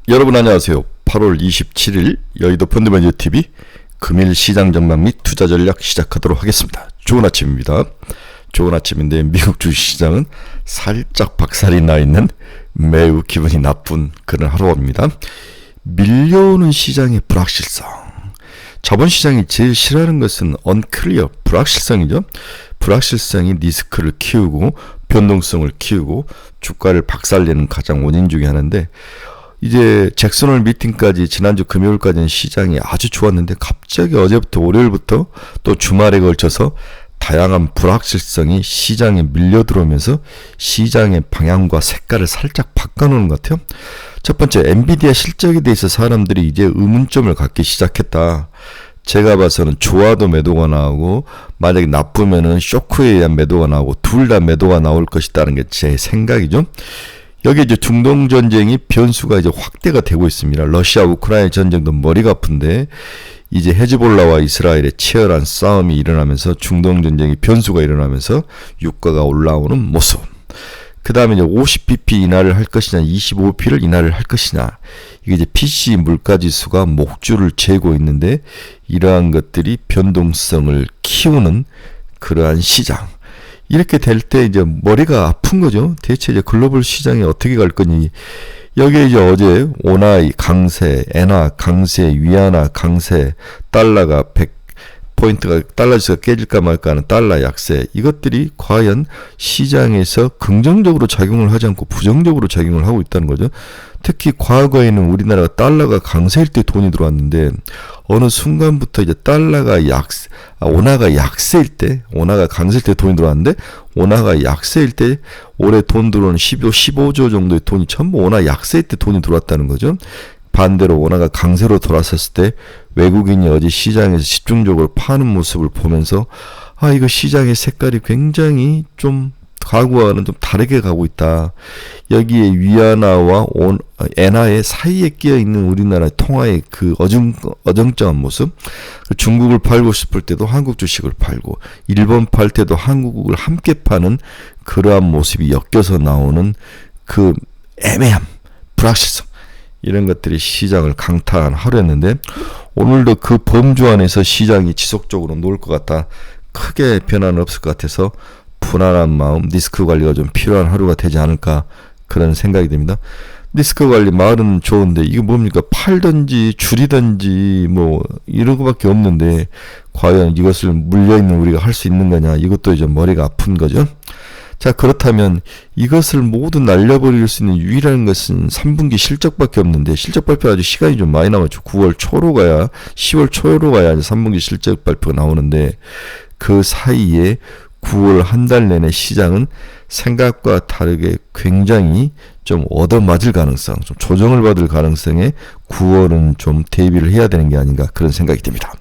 여러분 안녕하세요. 8월 27일 여의도 펀드매니저TV 금일 시장 전망 및 투자 전략 시작하도록 하겠습니다. 좋은 아침입니다. 좋은 아침인데 미국 주식시장은 살짝 박살이 나 있는 매우 기분이 나쁜 그런 하루입니다. 밀려오는 시장의 불확실성. 저번 시장이 제일 싫어하는 것은 언클리어, 불확실성이죠. 불확실성이 리스크를 키우고 변동성을 키우고 주가를 박살내는 가장 원인 중에 하나인데, 이제 잭슨홀 미팅까지 지난주 금요일까지는 시장이 아주 좋았는데 갑자기 어제부터 월요일부터 또 주말에 걸쳐서 다양한 불확실성이 시장에 밀려 들어오면서 시장의 방향과 색깔을 살짝 바꿔놓는 것 같아요. 첫 번째, 엔비디아 실적에 대해서 사람들이 이제 의문점을 갖기 시작했다. 제가 봐서는 좋아도 매도가 나오고 만약에 나쁘면은 쇼크에 의한 매도가 나오고 둘 다 매도가 나올 것이다는 게 제 생각이죠. 여기 이제 중동 전쟁이 변수가 이제 확대가 되고 있습니다. 러시아 우크라이나 전쟁도 머리가 아픈데 이제 헤즈볼라와 이스라엘의 치열한 싸움이 일어나면서 중동 전쟁이 변수가 일어나면서 유가가 올라오는 모습. 그 다음에 이제 50bp 인하를 할 것이냐 25bp를 인하를 할 것이냐, 이게 이제 PC 물가지수가 목줄을 재고 있는데 이러한 것들이 변동성을 키우는 그러한 시장. 이렇게 될 때 이제 머리가 아픈 거죠. 대체 이제 글로벌 시장이 어떻게 갈 거니. 여기에 이제 어제 오나이 강세, 엔화 강세, 위안화 강세, 달러가 100포인트가 달러지수가 깨질까 말까 하는 달러 약세, 이것들이 과연 시장에서 긍정적으로 작용을 하지 않고 부정적으로 작용을 하고 있다는 거죠. 특히 과거에는 우리나라가 달러가 강세일 때 돈이 들어왔는데 어느 순간부터 이제 원화가 약세일 때, 원화가 강세일 때 돈이 들어왔는데 원화가 약세일 때 올해 돈 들어오는 15조 정도의 돈이 전부 원화 약세일 때 돈이 들어왔다는 거죠. 반대로 원화가 강세로 돌아섰을 때 외국인이 어제 시장에서 집중적으로 파는 모습을 보면서 이거 시장의 색깔이 굉장히 좀 과거와는 좀 다르게 가고 있다. 여기에 위안화와 엔화의 사이에 끼어 있는 우리나라 통화의 그 어정쩡한 모습. 중국을 팔고 싶을 때도 한국 주식을 팔고 일본 팔 때도 한국을 함께 파는 그러한 모습이 엮여서 나오는 그 애매함, 불확실성, 이런 것들이 시장을 강타한 하루였는데 오늘도 그 범주 안에서 시장이 지속적으로 놀 것 같다. 크게 변화는 없을 것 같아서 불안한 마음, 리스크 관리가 좀 필요한 하루가 되지 않을까, 그런 생각이 듭니다. 리스크 관리 말은 좋은데 이게 뭡니까? 팔든지 줄이든지 뭐 이런 거밖에 없는데 과연 이것을 물려있는 우리가 할 수 있는 거냐, 이것도 이제 머리가 아픈 거죠. 자, 그렇다면 이것을 모두 날려버릴 수 있는 유일한 것은 3분기 실적밖에 없는데, 실적 발표 아직 시간이 좀 많이 남았죠. 9월 초로 가야, 10월 초로 가야 3분기 실적 발표가 나오는데 그 사이에 9월 한 달 내내 시장은 생각과 다르게 굉장히 좀 얻어맞을 가능성, 좀 조정을 받을 가능성에 9월은 좀 대비를 해야 되는 게 아닌가, 그런 생각이 듭니다.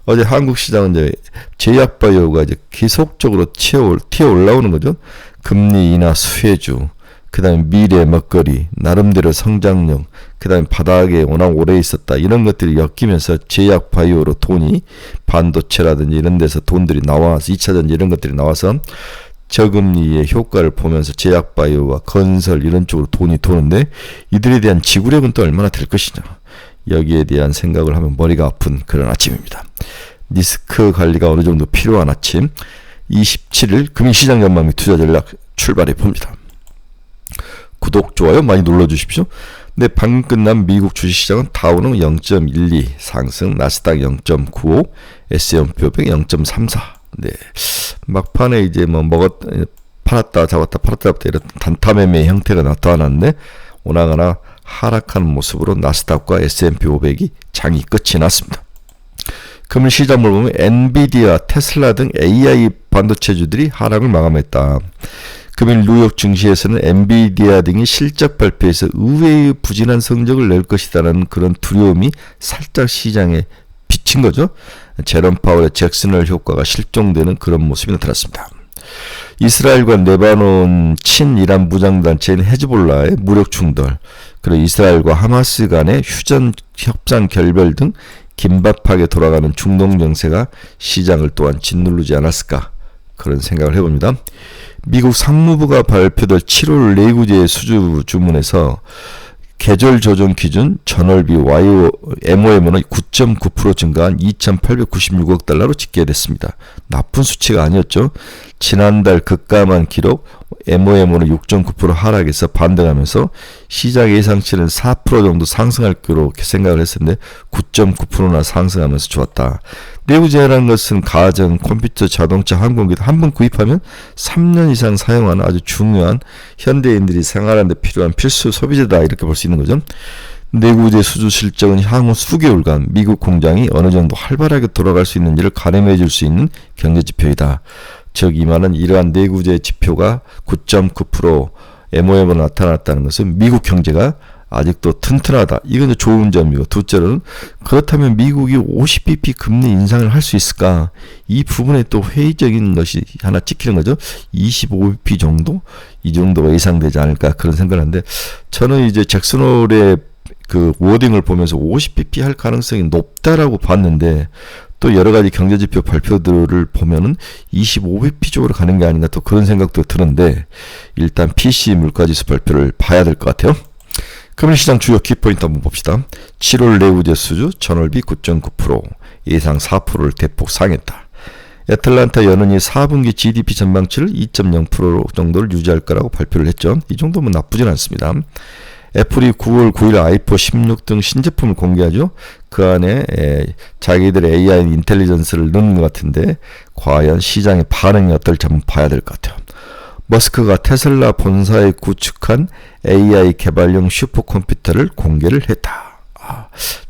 어제 한국 시장은 이제 제약바이오가 이제 계속적으로 튀어 올라오는 거죠. 금리 인하 수혜주, 그 다음에 미래 먹거리, 나름대로 성장력, 그 다음에 바닥에 워낙 오래 있었다, 이런 것들이 엮이면서 제약바이오로 돈이, 반도체라든지 이런 데서 돈들이 나와서 2차전지 이런 것들이 나와서 저금리의 효과를 보면서 제약바이오와 건설 이런 쪽으로 돈이 도는데 이들에 대한 지구력은 또 얼마나 될 것이냐, 여기에 대한 생각을 하면 머리가 아픈 그런 아침입니다. 리스크 관리가 어느 정도 필요한 아침, 27일 금융시장 전망 및 투자 전략 출발해 봅니다. 구독, 좋아요 많이 눌러주십시오. 네, 방금 끝난 미국 주식시장은 다우는 0.12 상승, 나스닥 0.95, S&P 500 0.34. 네, 막판에 이제 팔았다 잡았다 이런 단타 매매 형태가 나타났는데 오나가나 하락하는 모습으로 나스닥과 S&P 500이 장이 끝이 났습니다. 금일 시장을 보면 엔비디아, 테슬라 등 AI 반도체주들이 하락을 마감했다. 금일 뉴욕 증시에서는 엔비디아 등이 실적 발표에서 의외의 부진한 성적을 낼 것이다라는 그런 두려움이 살짝 시장에 비친 거죠. 제롬 파월의 잭슨홀 효과가 실종되는 그런 모습이 나타났습니다. 이스라엘과 레바논 친이란 무장단체인 헤즈볼라의 무력 충돌, 그리고 이스라엘과 하마스 간의 휴전 협상 결별 등 긴박하게 돌아가는 중동 정세가 시장을 또한 짓누르지 않았을까, 그런 생각을 해봅니다. 미국 상무부가 발표될 7월 내구재 수주 주문에서 계절 조정 기준 전월비 MOM은 9.9% 증가한 2,896억 달러로 집계됐습니다. 나쁜 수치가 아니었죠. 지난달 급감한 기록 MOM은 6.9% 하락해서 반등하면서 시장 예상치는 4% 정도 상승할 거로 생각을 했었는데 9.9%나 상승하면서 좋았다. 내구재라는 것은 가전, 컴퓨터, 자동차, 항공기 한 번 구입하면 3년 이상 사용하는 아주 중요한 현대인들이 생활하는 데 필요한 필수 소비재다 이렇게 볼 수 있는 거죠. 내구재 수주 실적은 향후 수개월간 미국 공장이 어느 정도 활발하게 돌아갈 수 있는지를 가늠해 줄 수 있는 경제 지표이다. 즉 이 말은 이러한 내구재 지표가 9.9% MOM으로 나타났다는 것은 미국 경제가 아직도 튼튼하다. 이건 좋은 점이고, 둘째로는 그렇다면 미국이 50bp 금리 인상을 할 수 있을까? 이 부분에 또 회의적인 것이 하나 찍히는 거죠. 25bp 정도? 이 정도가 예상되지 않을까 그런 생각을 하는데, 저는 이제 잭슨 홀의 그 워딩을 보면서 50bp 할 가능성이 높다라고 봤는데, 또 여러 가지 경제지표 발표들을 보면은 25bp 쪽으로 가는 게 아닌가 또 그런 생각도 드는데, 일단 PC 물가지수 발표를 봐야 될 것 같아요. 금일시장 주요 키포인트 한번 봅시다. 7월 내구재 수주 전월비 9.9%, 예상 4%를 대폭 상했다. 애틀란타 연은이 4분기 GDP 전망치를 2.0% 정도를 유지할 거라고 발표를 했죠. 이 정도면 나쁘진 않습니다. 애플이 9월 9일 아이폰 16 등 신제품을 공개하죠. 그 안에 자기들의 AI 인텔리전스를 넣는 것 같은데 과연 시장의 반응이 어떨지 한번 봐야 될 것 같아요. 머스크가 테슬라 본사에 구축한 AI 개발용 슈퍼컴퓨터를 공개를 했다.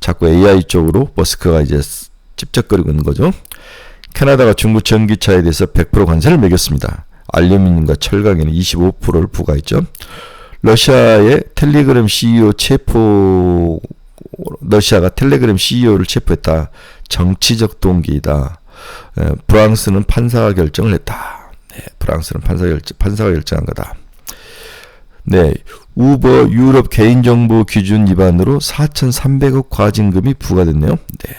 자꾸 AI 쪽으로 머스크가 이제 찝쩍거리고 있는 거죠. 캐나다가 중국 전기차에 대해서 100% 관세를 매겼습니다. 알루미늄과 철강에는 25%를 부과했죠. 러시아가 텔레그램 CEO를 체포했다. 정치적 동기이다. 프랑스는 판사가 결정을 했다. 프랑스는 판사가 결정한 거다. 네, 우버 유럽 개인정보 기준 위반으로 4,300억 과징금이 부과됐네요. 네.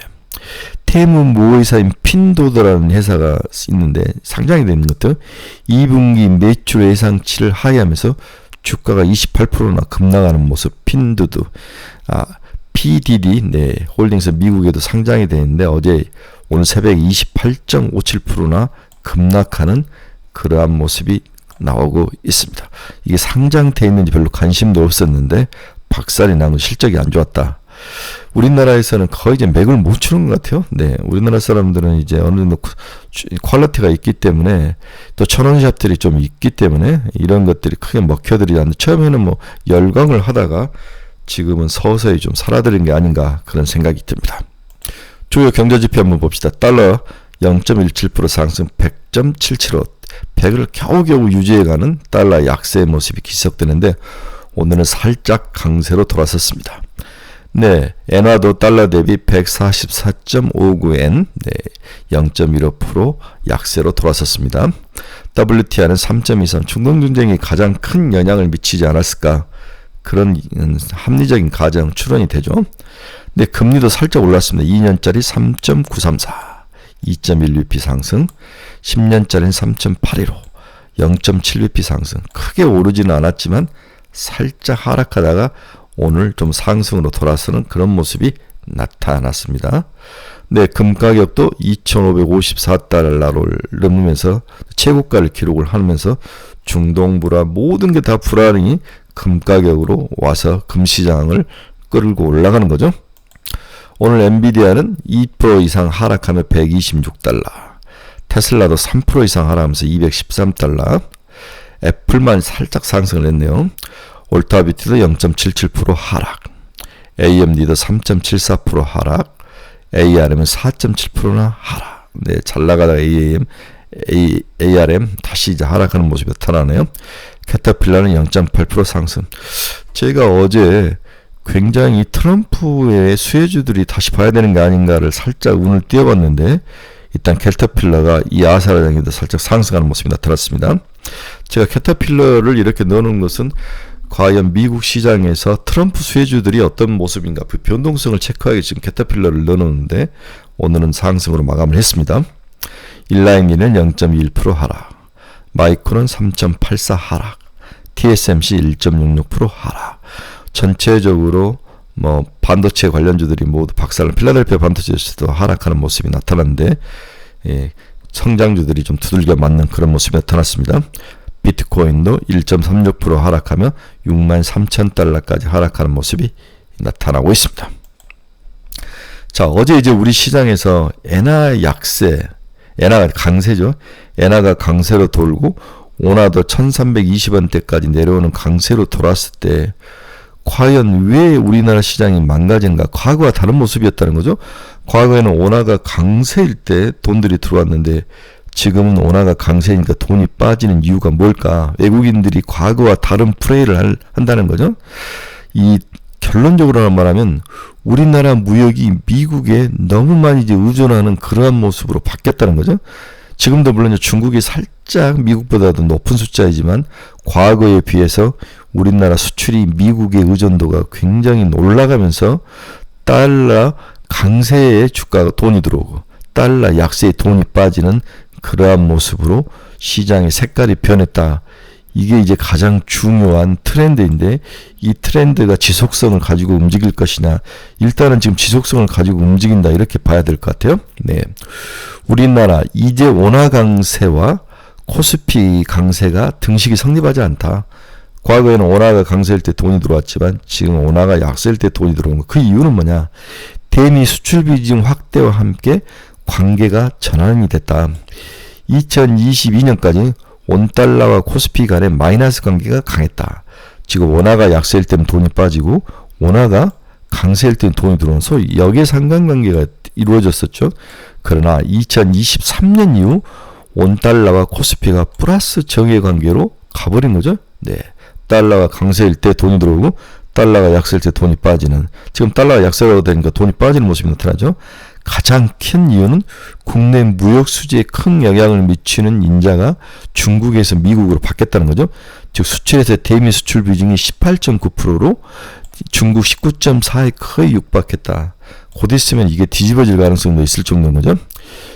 테무 모회사인 핀도더라는 회사가 있는데 상장이 되는 것도 2분기 매출 예상치를 하회하면서 주가가 28%나 급락하는 모습. 핀도드, PDD, 네, 홀딩스 미국에도 상장이 되는데 오늘 새벽에 28.57%나 급락하는 그러한 모습이 나오고 있습니다. 이게 상장돼 있는지 별로 관심도 없었는데 박살이 나고 실적이 안 좋았다. 우리나라에서는 거의 이제 맥을 못 추는 것 같아요. 네, 우리나라 사람들은 이제 어느 정도 퀄리티가 있기 때문에 또 천원샵들이 좀 있기 때문에 이런 것들이 크게 먹혀들이지 않는데 처음에는 뭐 열광을 하다가 지금은 서서히 좀 사라지는 게 아닌가 그런 생각이 듭니다. 주요 경제지표 한번 봅시다. 달러 0.17% 상승 100.77원, 100을 겨우겨우 유지해가는 달러 약세의 모습이 기석되는데 오늘은 살짝 강세로 돌아섰습니다. 네, 엔화도 달러 대비 144.59엔, 네, 0.15% 약세로 돌아섰습니다. WTI는 3.23, 중동 전쟁이 가장 큰 영향을 미치지 않았을까 그런 합리적인 가정 추론이 되죠. 네, 금리도 살짝 올랐습니다. 2년짜리 3.934, 2.1bp 상승, 10년짜리는 3.815, 0.7bp 상승. 크게 오르지는 않았지만 살짝 하락하다가 오늘 좀 상승으로 돌아서는 그런 모습이 나타났습니다. 네, 금 가격도 2,554달러를 넘으면서 최고가를 기록을 하면서 중동 불화 모든 게 다 불안이 금 가격으로 와서 금 시장을 끌고 올라가는 거죠. 오늘 엔비디아는 2% 이상 하락하며 126달러, 테슬라도 3% 이상 하락하면서 213달러, 애플만 살짝 상승을 했네요. 올타비티도 0.77% 하락, AMD도 3.74% 하락, ARM은 4.7%나 하락. 네, 잘 나가다가 ARM 다시 이제 하락하는 모습이 나타나네요. 캐터필러는 0.8% 상승. 제가 어제 굉장히 트럼프의 수혜주들이 다시 봐야 되는 게 아닌가를 살짝 운을 띄워봤는데 일단 캐터필러가 이 아사라장에도 살짝 상승하는 모습이 나타났습니다. 제가 캐터필러를 이렇게 넣어놓은 것은 과연 미국 시장에서 트럼프 수혜주들이 어떤 모습인가 그 변동성을 체크하기 지금 캐터필러를 넣어놓는데 오늘은 상승으로 마감을 했습니다. 일라인리는 0.1% 하락, 마이크론 3.84 하락, TSMC 1.66% 하락. 전체적으로 뭐 반도체 관련주들이 모두 박살난 필라델피아 반도체도 하락하는 모습이 나타났는데 성장주들이 좀 두들겨 맞는 그런 모습이 나타났습니다. 비트코인도 1.36% 하락하며 63,000달러까지 하락하는 모습이 나타나고 있습니다. 자, 어제 이제 우리 시장에서 엔화 약세, 엔화가 강세죠. 엔화가 강세로 돌고 원화도 1320원대까지 내려오는 강세로 돌았을 때 과연 왜 우리나라 시장이 망가진가? 과거와 다른 모습이었다는 거죠. 과거에는 원화가 강세일 때 돈들이 들어왔는데 지금은 원화가 강세니까 돈이 빠지는 이유가 뭘까? 외국인들이 과거와 다른 플레이를 한다는 거죠. 이 결론적으로 말하면 우리나라 무역이 미국에 너무 많이 이제 의존하는 그러한 모습으로 바뀌었다는 거죠. 지금도 물론 중국이 살짝 미국보다도 높은 숫자이지만 과거에 비해서 우리나라 수출이 미국의 의존도가 굉장히 올라가면서 달러 강세의 주가가 돈이 들어오고 달러 약세의 돈이 빠지는 그러한 모습으로 시장의 색깔이 변했다. 이게 이제 가장 중요한 트렌드인데 이 트렌드가 지속성을 가지고 움직일 것이냐. 일단은 지금 지속성을 가지고 움직인다 이렇게 봐야 될 것 같아요. 네, 우리나라 이제 원화 강세와 코스피 강세가 등식이 성립하지 않다. 과거에는 원화가 강세일 때 돈이 들어왔지만 지금 원화가 약세일 때 돈이 들어오는 거. 그 이유는 뭐냐. 대미 수출 비중 확대와 함께 관계가 전환이 됐다. 2022년까지 원달러와 코스피 간의 마이너스 관계가 강했다. 지금 원화가 약세일 때는 돈이 빠지고 원화가 강세일 때는 돈이 들어오면서 역의 상관관계가 이루어졌었죠. 그러나 2023년 이후 원달러와 코스피가 플러스 정의 관계로 가버린 거죠. 네, 달러가 강세일 때 돈이 들어오고 달러가 약세일 때 돈이 빠지는, 지금 달러가 약세가 되니까 돈이 빠지는 모습이 나타나죠. 가장 큰 이유는 국내 무역 수지에 큰 영향을 미치는 인자가 중국에서 미국으로 바뀌었다는 거죠. 즉 수출에서 대미 수출 비중이 18.9%로 중국 19.4에 거의 육박했다. 곧 있으면 이게 뒤집어질 가능성도 있을 정도인 거죠.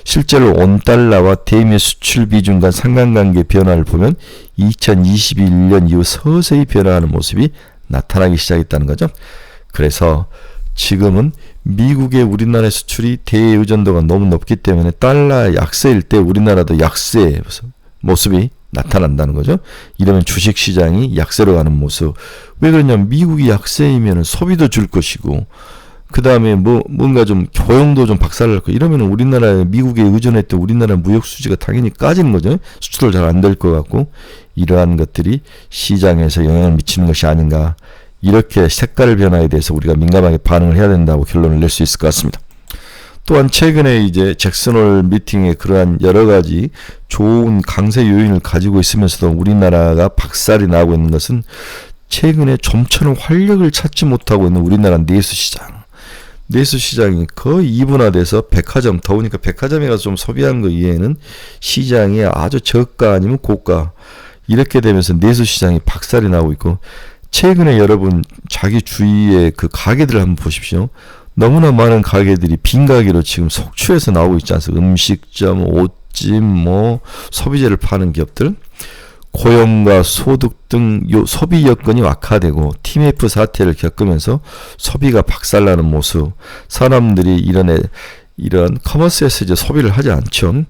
실제로 원달러와 대미 수출 비중 간 상관관계 변화를 보면 2021년 이후 서서히 변화하는 모습이 나타나기 시작했다는 거죠. 그래서 지금은 미국의 우리나라의 수출이 대의존도가 너무 높기 때문에 달러 약세일 때 우리나라도 약세 모습이 나타난다는 거죠. 이러면 주식시장이 약세로 가는 모습. 왜 그러냐면 미국이 약세이면 소비도 줄 것이고 그 다음에 뭔가 좀 교역도 좀 박살날 거. 이러면 우리나라 미국에 의존했던 우리나라 무역 수지가 당연히 까지는 거죠. 수출도 잘 안 될 것 같고 이러한 것들이 시장에서 영향을 미치는 것이 아닌가. 이렇게 색깔 변화에 대해서 우리가 민감하게 반응을 해야 된다고 결론을 낼 수 있을 것 같습니다. 또한 최근에 이제 잭슨홀 미팅에 그러한 여러 가지 좋은 강세 요인을 가지고 있으면서도 우리나라가 박살이 나고 있는 것은 최근에 좀처럼 활력을 찾지 못하고 있는 우리나라 내수 시장. 내수 시장이 거의 이분화돼서 백화점, 더우니까 백화점에 가서 좀 소비한 거 이외에는 시장이 아주 저가 아니면 고가 이렇게 되면서 내수 시장이 박살이 나고 있고, 최근에 여러분 자기 주위의 그 가게들을 한번 보십시오. 너무나 많은 가게들이 빈 가게로 지금 속출해서 나오고 있지 않습니까? 음식점, 옷집, 소비재를 파는 기업들. 고용과 소득 등 소비 여건이 악화되고 TMF 사태를 겪으면서 소비가 박살나는 모습. 사람들이 이런 커머스에서 이제 소비를 하지 않죠.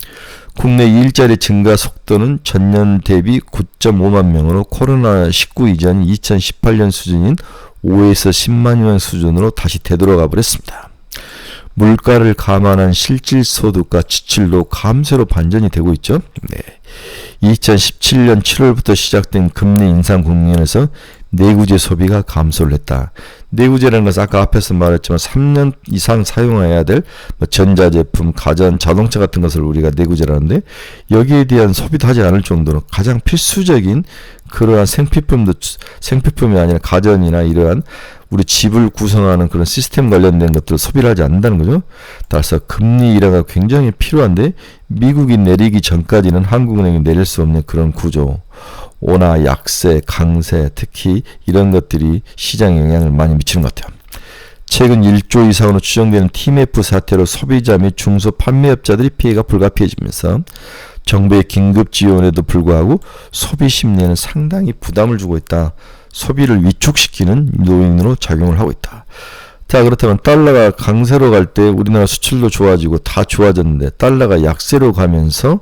국내 일자리 증가 속도는 전년 대비 9.5만 명으로 코로나19 이전 2018년 수준인 5에서 10만 명 수준으로 다시 되돌아가 버렸습니다. 물가를 감안한 실질소득과 지출도 감소로 반전이 되고 있죠. 네. 2017년 7월부터 시작된 금리 인상 국면에서 내구재 소비가 감소를 했다. 내구재라는 것은 아까 앞에서 말했지만 3년 이상 사용해야 될 전자제품, 가전, 자동차 같은 것을 우리가 내구재라는데 여기에 대한 소비도 하지 않을 정도로 가장 필수적인 그러한 생필품이 아니라 가전이나 이러한 우리 집을 구성하는 그런 시스템 관련된 것들을 소비를 하지 않는다는 거죠. 따라서 금리 인하가 굉장히 필요한데 미국이 내리기 전까지는 한국은행이 내릴 수 없는 그런 구조. 원화 약세, 강세, 특히 이런 것들이 시장에 영향을 많이 미치는 것 같아요. 최근 1조 이상으로 추정되는 TMF 사태로 소비자 및 중소 판매업자들이 피해가 불가피해지면서 정부의 긴급 지원에도 불구하고 소비 심리에는 상당히 부담을 주고 있다. 소비를 위축시키는 요인으로 작용을 하고 있다. 자, 그렇다면 달러가 강세로 갈 때 우리나라 수출도 좋아지고 다 좋아졌는데 달러가 약세로 가면서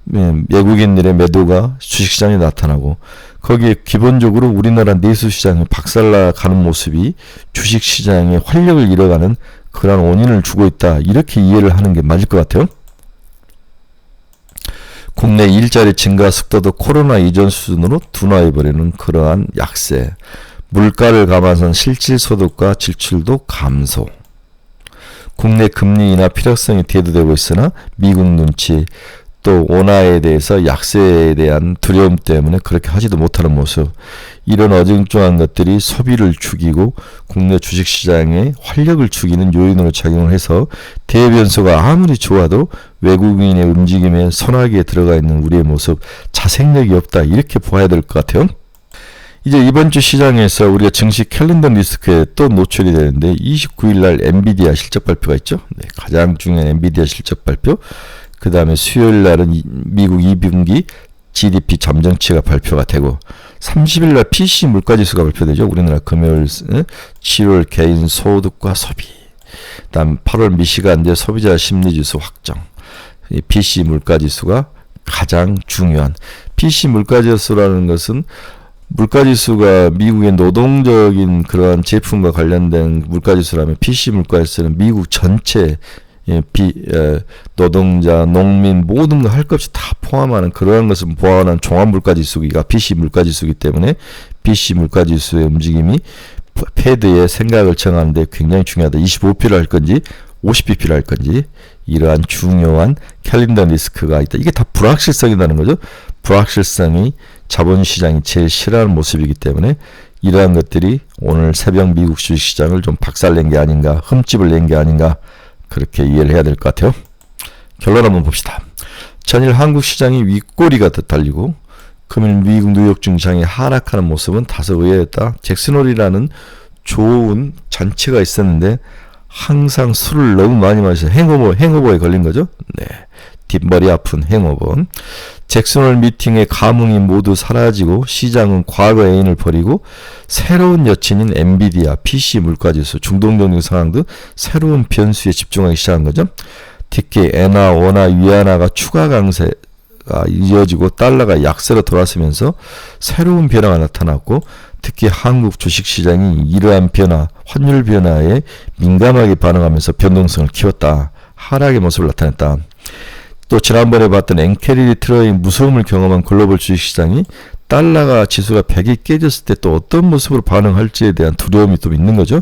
외국인들의 매도가 주식시장에 나타나고 거기에 기본적으로 우리나라 내수시장이 박살나가는 모습이 주식시장의 활력을 잃어가는 그런 원인을 주고 있다. 이렇게 이해를 하는 게 맞을 것 같아요. 국내 일자리 증가 속도도 코로나 이전 수준으로 둔화해버리는 그러한 약세, 물가를 감안한 실질소득과 지출도 감소, 국내 금리 인하 필요성이 대두되고 있으나 미국 눈치, 또 원화에 대해서 약세에 대한 두려움 때문에 그렇게 하지도 못하는 모습, 이런 어중쩡한 것들이 소비를 죽이고 국내 주식시장에 활력을 죽이는 요인으로 작용을 해서 대변수가 아무리 좋아도 외국인의 움직임에 선하게 들어가 있는 우리의 모습, 자생력이 없다, 이렇게 보아야 될 것 같아요. 이제 이번 주 시장에서 우리가 증시 캘린더 리스크에 또 노출이 되는데 29일 날 엔비디아 실적 발표가 있죠. 네, 가장 중요한 엔비디아 실적 발표. 그 다음에 수요일 날은 미국 2분기 GDP 점정치가 발표가 되고 30일 날 PC 물가지수가 발표되죠. 우리나라 금요일 7월 개인 소득과 소비. 다음 8월 미시간대 소비자 심리지수 확정. 이 PC 물가지수가 가장 중요한. PC 물가지수라는 것은 물가지수가 미국의 노동적인 그러한 제품과 관련된 물가지수라면 PC 물가지수는 미국 전체 노동자, 농민 모든 거 할 것 없이 다 포함하는 그러한 것을 보완한 종합 물가지수가 PC 물가지수이기 때문에 PC 물가지수의 움직임이 패드의 생각을 정하는 데 굉장히 중요하다. 25p를 할 건지 50bp를 할 건지 이러한 중요한 캘린더 리스크가 있다. 이게 다 불확실성이라는 거죠. 불확실성이 자본시장이 제일 싫어하는 모습이기 때문에 이러한 것들이 오늘 새벽 미국 주식시장을 좀 박살낸 게 아닌가, 흠집을 낸 게 아닌가, 그렇게 이해를 해야 될 것 같아요. 결론 한번 봅시다. 전일 한국 시장이 윗꼬리가 더 달리고 금일 미국 뉴욕 증시장이 하락하는 모습은 다소 의외였다. 잭슨홀이라는 좋은 잔치가 있었는데 항상 술을 너무 많이 마셔서 행오버에 걸린 거죠. 네, 뒷머리 아픈 행오버. 잭슨홀 미팅의 감흥이 모두 사라지고 시장은 과거 애인을 버리고 새로운 여친인 엔비디아, PC 물가지수, 중동적인 상황 등 새로운 변수에 집중하기 시작한 거죠. 특히 엔화, 원화, 위안화가 추가 강세가 이어지고 달러가 약세로 돌아서면서 새로운 변화가 나타났고 특히 한국 주식시장이 이러한 변화, 환율 변화에 민감하게 반응하면서 변동성을 키웠다. 하락의 모습을 나타냈다. 또 지난번에 봤던 엔케리 트러의 무서움을 경험한 글로벌 주식시장이 달러가 지수가 100이 깨졌을 때 또 어떤 모습으로 반응할지에 대한 두려움이 또 있는 거죠.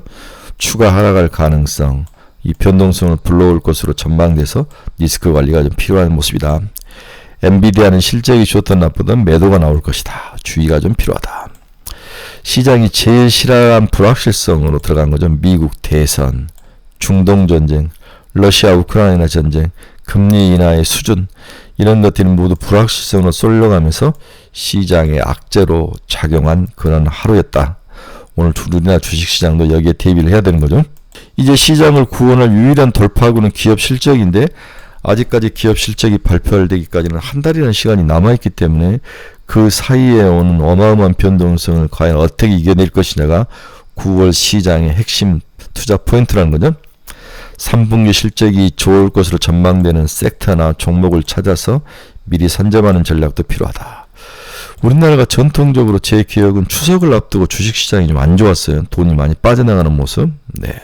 추가 하락할 가능성, 이 변동성을 불러올 것으로 전망돼서 리스크 관리가 좀 필요한 모습이다. 엔비디아는 실적이 좋든 나쁘든 매도가 나올 것이다. 주의가 좀 필요하다. 시장이 제일 싫어한 불확실성으로 들어간 거죠. 미국 대선, 중동 전쟁, 러시아 우크라이나 전쟁, 금리 인하의 수준, 이런 것들이 모두 불확실성으로 쏠려가면서 시장의 악재로 작용한 그런 하루였다. 오늘 우리나라 주식시장도 여기에 대비를 해야 되는 거죠. 이제 시장을 구원할 유일한 돌파구는 기업 실적인데 아직까지 기업 실적이 발표되기까지는 한 달이라는 시간이 남아있기 때문에 그 사이에 오는 어마어마한 변동성을 과연 어떻게 이겨낼 것이냐가 9월 시장의 핵심 투자 포인트라는 거죠. 3분기 실적이 좋을 것으로 전망되는 섹터나 종목을 찾아서 미리 선점하는 전략도 필요하다. 우리나라가 전통적으로 제 기억은 추석을 앞두고 주식시장이 좀 안 좋았어요. 돈이 많이 빠져나가는 모습. 네.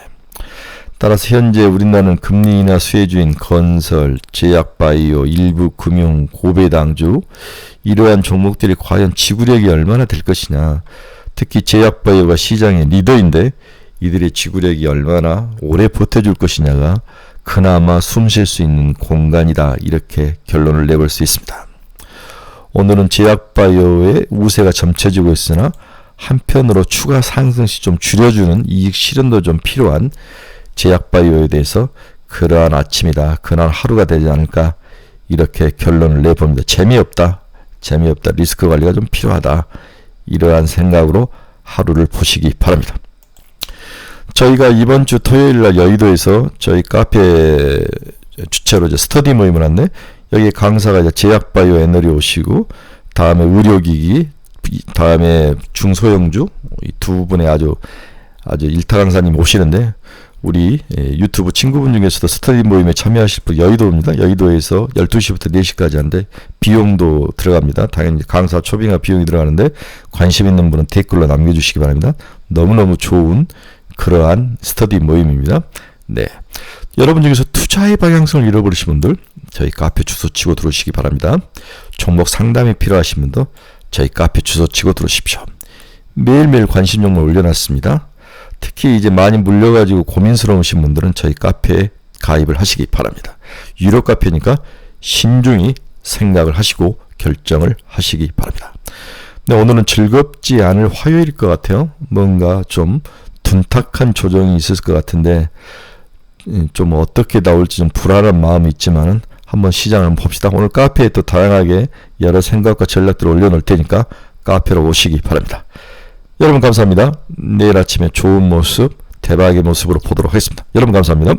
따라서 현재 우리나라는 금리 인하 수혜주인 건설, 제약바이오, 일부 금융, 고배당주 이러한 종목들이 과연 지구력이 얼마나 될 것이냐. 특히 제약바이오가 시장의 리더인데 이들의 지구력이 얼마나 오래 버텨줄 것이냐가 그나마 숨 쉴 수 있는 공간이다. 이렇게 결론을 내볼 수 있습니다. 오늘은 제약바이오의 우세가 점쳐지고 있으나 한편으로 추가 상승시 좀 줄여주는 이익 실현도 좀 필요한 제약바이오에 대해서 그러한 아침이다. 그날 하루가 되지 않을까 이렇게 결론을 내봅니다. 재미없다. 리스크 관리가 좀 필요하다. 이러한 생각으로 하루를 보시기 바랍니다. 저희가 이번 주 토요일 날 여의도에서 저희 카페 주최로 이제 스터디 모임을 했는데 여기 강사가 이제 제약바이오 애널이 오시고 다음에 의료기기 다음에 중소형주 이 두 분의 아주 일타 강사님 오시는데 우리 유튜브 친구분 중에서도 스터디 모임에 참여하실 분 여의도입니다. 여의도에서 12시부터 4시까지 하는데 비용도 들어갑니다. 당연히 강사 초빙화 비용이 들어가는데 관심 있는 분은 댓글로 남겨주시기 바랍니다. 너무너무 좋은 그러한 스터디 모임입니다. 네, 여러분 중에서 투자의 방향성을 잃어버리신 분들 저희 카페 주소 치고 들어오시기 바랍니다. 종목 상담이 필요하신 분도 저희 카페 주소 치고 들어오십시오. 매일매일 관심 종목을 올려놨습니다. 특히 이제 많이 물려가지고 고민스러우신 분들은 저희 카페에 가입을 하시기 바랍니다. 유료 카페니까 신중히 생각을 하시고 결정을 하시기 바랍니다. 네, 오늘은 즐겁지 않을 화요일일 것 같아요. 뭔가 좀 둔탁한 조정이 있을 것 같은데 좀 어떻게 나올지 좀 불안한 마음이 있지만은 한번 시장을 한번 봅시다. 오늘 카페에 또 다양하게 여러 생각과 전략들을 올려놓을 테니까 카페로 오시기 바랍니다. 여러분 감사합니다. 내일 아침에 좋은 모습, 대박의 모습으로 보도록 하겠습니다. 여러분 감사합니다.